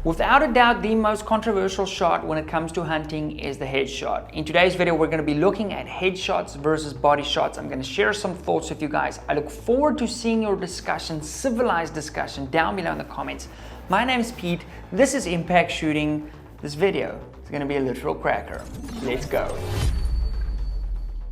Without a doubt, the most controversial shot when it comes to hunting is the headshot. In today's video, we're going to be looking at headshots versus body shots. I'm going to share some thoughts with you guys. I look forward to seeing your discussion, civilized discussion, down below in the comments. My name is Pete. This is Impact Shooting. This video is going to be a literal cracker. Let's go.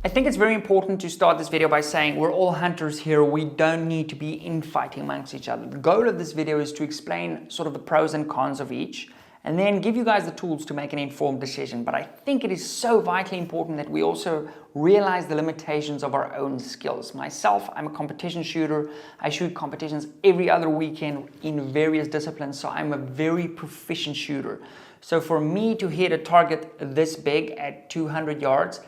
I think it's very important to start this video by saying we're all hunters here. We don't need to be infighting amongst each other. The goal of this video is to explain sort of the pros and cons of each and then give you guys the tools to make an informed decision. But I think it is so vitally important that we also realize the limitations of our own skills. Myself, I'm a competition shooter. I shoot competitions every other weekend in various disciplines, so I'm a very proficient shooter. So for me to hit a target this big at 200 yards,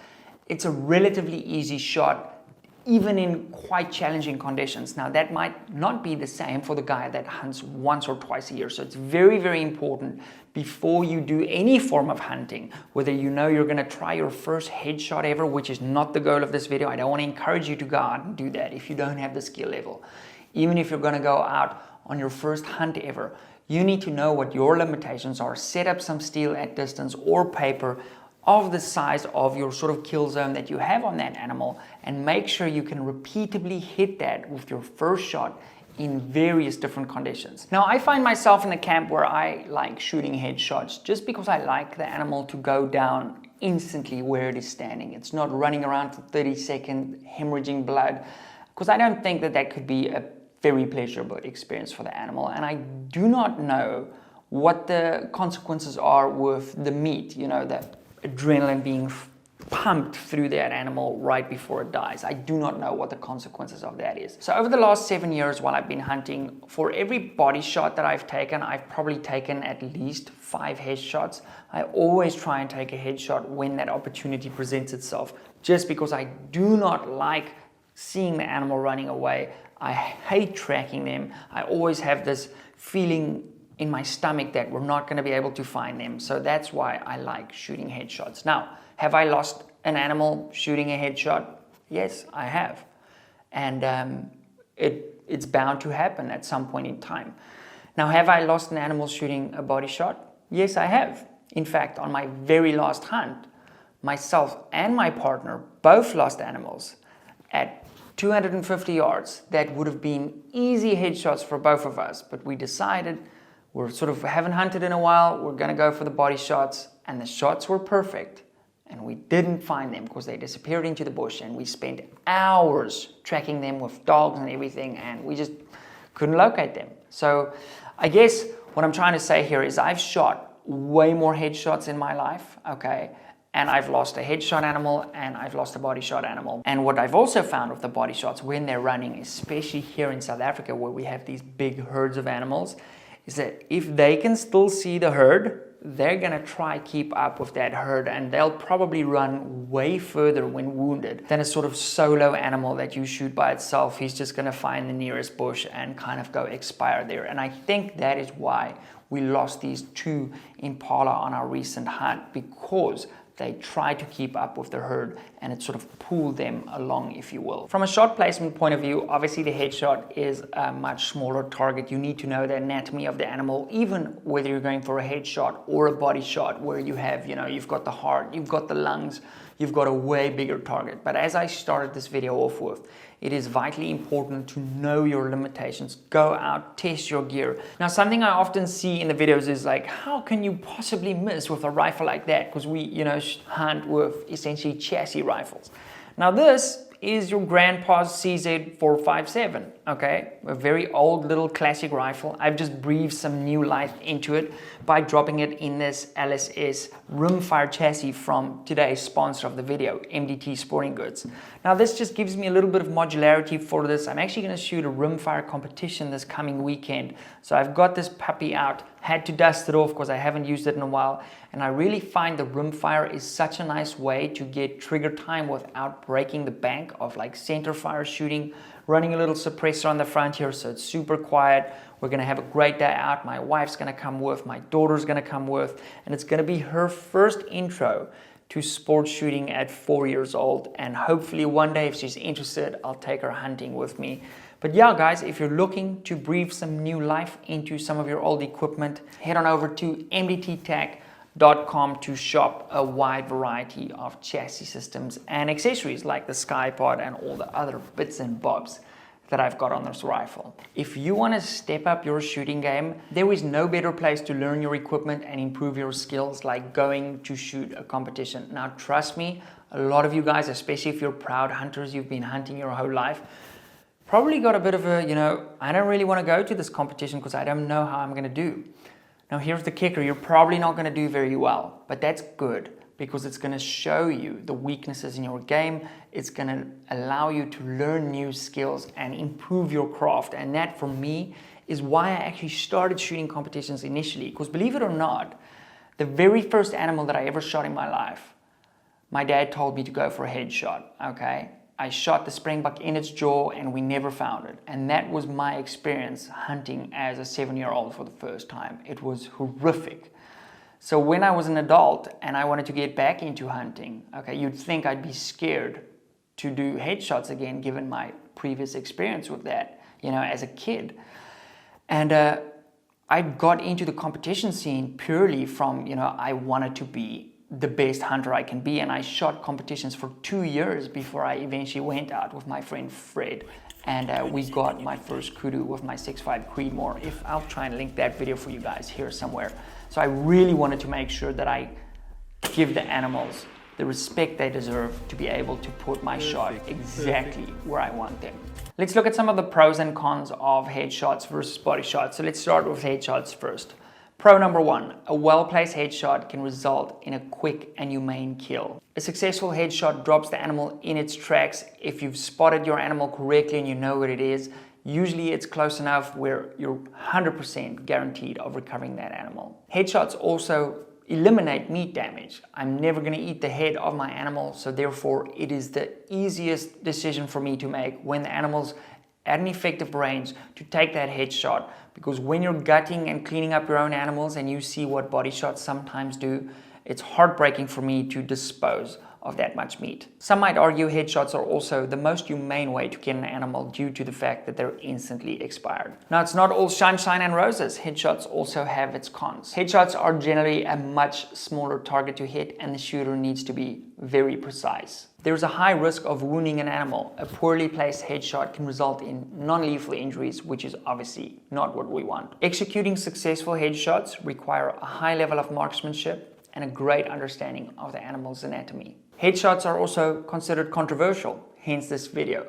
it's a relatively easy shot, even in quite challenging conditions. Now, that might not be the same for the guy that hunts once or twice a year. So it's very, very important before you do any form of hunting, whether you know you're gonna try your first headshot ever, which is not the goal of this video. I don't wanna encourage you to go out and do that if you don't have the skill level. Even if you're gonna go out on your first hunt ever, you need to know what your limitations are. Set up some steel at distance or paper of the size of your sort of kill zone that you have on that animal, and make sure you can repeatedly hit that with your first shot in various different conditions. Now, I find myself in a camp where I like shooting headshots just because I like the animal to go down instantly where it is standing. It's not running around for 30 seconds hemorrhaging blood, because I don't think that that could be a very pleasurable experience for the animal. And I do not know what the consequences are with the meat, you know, that adrenaline being pumped through that animal right before it dies. I do not know what the consequences of that is. So over the last 7 years while I've been hunting, for every body shot that I've taken, I've probably taken at least 5 headshots. I always try and take a headshot when that opportunity presents itself, just because I do not like seeing the animal running away. I hate tracking them. I always have this feeling in my stomach that we're not going to be able to find them. So that's why I like shooting headshots. Now, have I lost an animal shooting a headshot? Yes, I have. And it's bound to happen at some point in time. Now, have I lost an animal shooting a body shot? Yes, I have. In fact, on my very last hunt, myself and my partner both lost animals at 250 yards. That would have been easy headshots for both of us, but we decided we're sort of haven't hunted in a while, we're gonna go for the body shots, and the shots were perfect. And we didn't find them because they disappeared into the bush, and we spent hours tracking them with dogs and everything, and we just couldn't locate them. So I guess what I'm trying to say here is I've shot way more headshots in my life, okay? And I've lost a headshot animal and I've lost a body shot animal. And what I've also found with the body shots when they're running, especially here in South Africa where we have these big herds of animals, is that if they can still see the herd, they're gonna try keep up with that herd, and they'll probably run way further when wounded than a sort of solo animal that you shoot by itself. He's just gonna find the nearest bush and kind of go expire there. And I think that is why we lost these 2 impala on our recent hunt, because they try to keep up with the herd and it sort of pulled them along, if you will. From a shot placement point of view, obviously the headshot is a much smaller target. You need to know the anatomy of the animal, even whether you're going for a headshot or a body shot where you have, you know, you've got the heart, you've got the lungs, you've got a way bigger target. But as I started this video off with, it is vitally important to know your limitations. Go out, test your gear. Now, something I often see in the videos is like, how can you possibly miss with a rifle like that? Because we, you know, hunt with essentially chassis rifles. Now, this is your grandpa's CZ457, okay? A very old little classic rifle. I've just breathed some new life into it by dropping it in this LSS rimfire chassis from today's sponsor of the video, MDT Sporting Goods. Now, this just gives me a little bit of modularity for this. I'm actually gonna shoot a rimfire competition this coming weekend. So I've got this puppy out, had to dust it off because I haven't used it in a while. And I really find the rimfire is such a nice way to get trigger time without breaking the bank of like center fire shooting, running a little suppressor on the front here so it's super quiet. We're gonna have a great day out. My wife's gonna come with, my daughter's gonna come with, and it's gonna be her first intro to sports shooting at 4 years old. And hopefully one day, if she's interested, I'll take her hunting with me. But yeah, guys, if you're looking to breathe some new life into some of your old equipment, head on over to mdttack.com to shop a wide variety of chassis systems and accessories like the SkyPod and all the other bits and bobs that I've got on this rifle. If you want to step up your shooting game, there is no better place to learn your equipment and improve your skills like going to shoot a competition. Now, trust me, a lot of you guys, especially if you're proud hunters, you've been hunting your whole life, probably got a bit of a, I don't really want to go to this competition because I don't know how I'm going to do. Now, here's the kicker. You're probably not going to do very well, but that's good because it's going to show you the weaknesses in your game. It's going to allow you to learn new skills and improve your craft. And that, for me, is why I actually started shooting competitions initially. Because believe it or not, the very first animal that I ever shot in my life, my dad told me to go for a headshot, okay? I shot the springbuck in its jaw and we never found it. And that was my experience hunting as a 7-year-old for the first time. It was horrific. So when I was an adult and I wanted to get back into hunting, okay, you'd think I'd be scared to do headshots again given my previous experience with that, as a kid. And I got into the competition scene purely from, I wanted to be the best hunter I can be, and I shot competitions for 2 years before I eventually went out with my friend Fred, and we got my first kudu with my 6.5 Creedmoor. I'll try and link that video for you guys here somewhere. So I really wanted to make sure that I give the animals the respect they deserve to be able to put my shot exactly where I want them. Let's look at some of the pros and cons of headshots versus body shots. So let's start with headshots first. Pro number 1, a well-placed headshot can result in a quick and humane kill. A successful headshot drops the animal in its tracks. If you've spotted your animal correctly and you know what it is, usually it's close enough where you're 100% guaranteed of recovering that animal. Headshots also eliminate meat damage. I'm never going to eat the head of my animal, so therefore it is the easiest decision for me to make when the animal's at an effective range to take that headshot, because when you're gutting and cleaning up your own animals and you see what body shots sometimes do, it's heartbreaking for me to dispose of that much meat. Some might argue headshots are also the most humane way to kill an animal due to the fact that they're instantly expired. Now, it's not all sunshine and roses. Headshots also have its cons. Headshots are generally a much smaller target to hit, and the shooter needs to be very precise. There's a high risk of wounding an animal. A poorly placed headshot can result in non-lethal injuries, which is obviously not what we want. Executing successful headshots require a high level of marksmanship and a great understanding of the animal's anatomy. Headshots are also considered controversial, hence this video,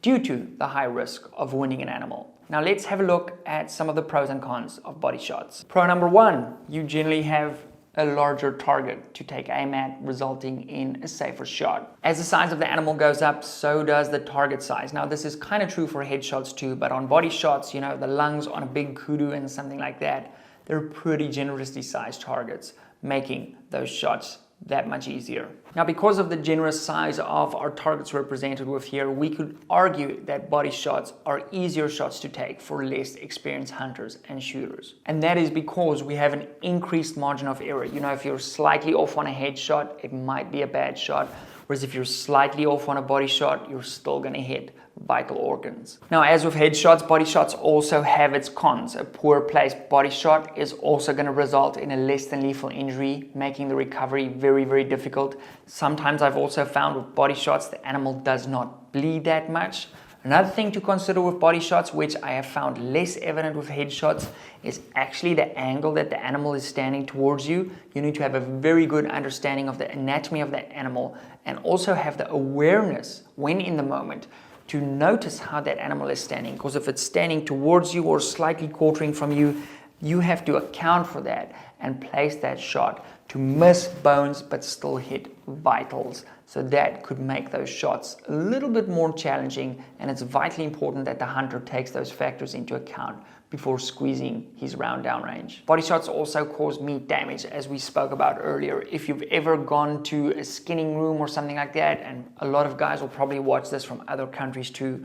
due to the high risk of wounding an animal. Now let's have a look at some of the pros and cons of body shots. Pro number 1, you generally have a larger target to take aim at, resulting in a safer shot. As the size of the animal goes up, so does the target size. Now this is kind of true for headshots too, but on body shots, the lungs on a big kudu and something like that, they're pretty generously sized targets, making those shots that much easier. Now, because of the generous size of our targets represented with here, we could argue that body shots are easier shots to take for less experienced hunters and shooters. And that is because we have an increased margin of error. If you're slightly off on a headshot, it might be a bad shot. Whereas if you're slightly off on a body shot, you're still going to hit vital organs. Now, as with headshots, body shots also have its cons. A poor placed body shot is also going to result in a less than lethal injury, making the recovery very, very difficult. Sometimes I've also found with body shots, the animal does not bleed that much. Another thing to consider with body shots, which I have found less evident with headshots, is actually the angle that the animal is standing towards you. You need to have a very good understanding of the anatomy of the animal and also have the awareness when in the moment to notice how that animal is standing. Because if it's standing towards you or slightly quartering from you, you have to account for that and place that shot to miss bones but still hit vitals. So that could make those shots a little bit more challenging, and it's vitally important that the hunter takes those factors into account before squeezing his round downrange. Body shots also cause meat damage, as we spoke about earlier. If you've ever gone to a skinning room or something like that, and a lot of guys will probably watch this from other countries too,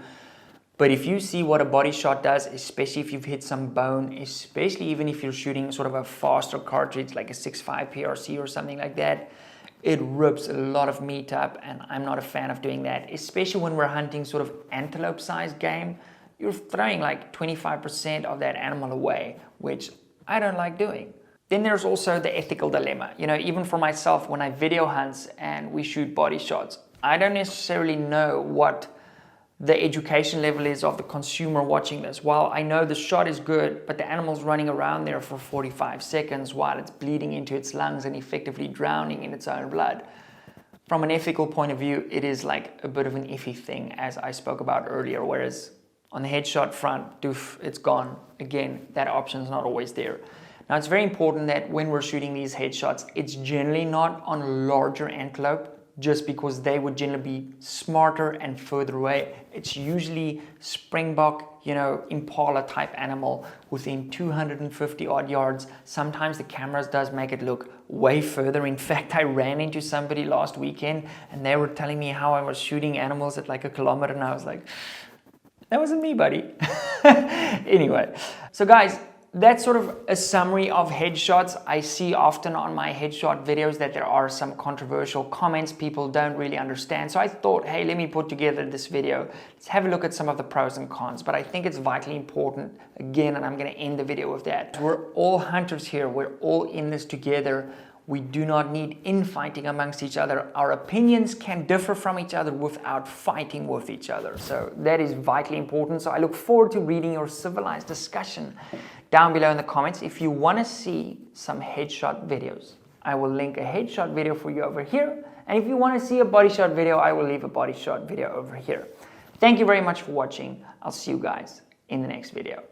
but if you see what a body shot does, especially if you've hit some bone, especially even if you're shooting sort of a faster cartridge like a 6.5 PRC or something like that, it rips a lot of meat up, and I'm not a fan of doing that, especially when we're hunting sort of antelope-sized game. you're throwing like 25% of that animal away, which I don't like doing. Then there's also the ethical dilemma. You know, even for myself, when I video hunts and we shoot body shots, I don't necessarily know what the education level is of the consumer watching this. While I know the shot is good, but the animal's running around there for 45 seconds while it's bleeding into its lungs and effectively drowning in its own blood. From an ethical point of view, it is like a bit of an iffy thing, as I spoke about earlier, whereas on the headshot front, doof, it's gone. Again, that option's not always there. Now, it's very important that when we're shooting these headshots, it's generally not on larger antelope, just because they would generally be smarter and further away. It's usually springbok, you know, impala type animal within 250 odd yards. Sometimes the cameras does make it look way further. In fact, I ran into somebody last weekend and they were telling me how I was shooting animals at like 1 kilometer, and I was like, that wasn't me, buddy. Anyway, so guys, that's sort of a summary of headshots. I see often on my headshot videos that there are some controversial comments people don't really understand. So I thought, hey, let me put together this video. Let's have a look at some of the pros and cons. But I think it's vitally important, again, and I'm going to end the video with that. We're all hunters here. We're all in this together. We do not need infighting amongst each other. Our opinions can differ from each other without fighting with each other. So that is vitally important. So I look forward to reading your civilized discussion down below in the comments. If you want to see some headshot videos, I will link a headshot video for you over here. And if you want to see a body shot video, I will leave a body shot video over here. Thank you very much for watching. I'll see you guys in the next video.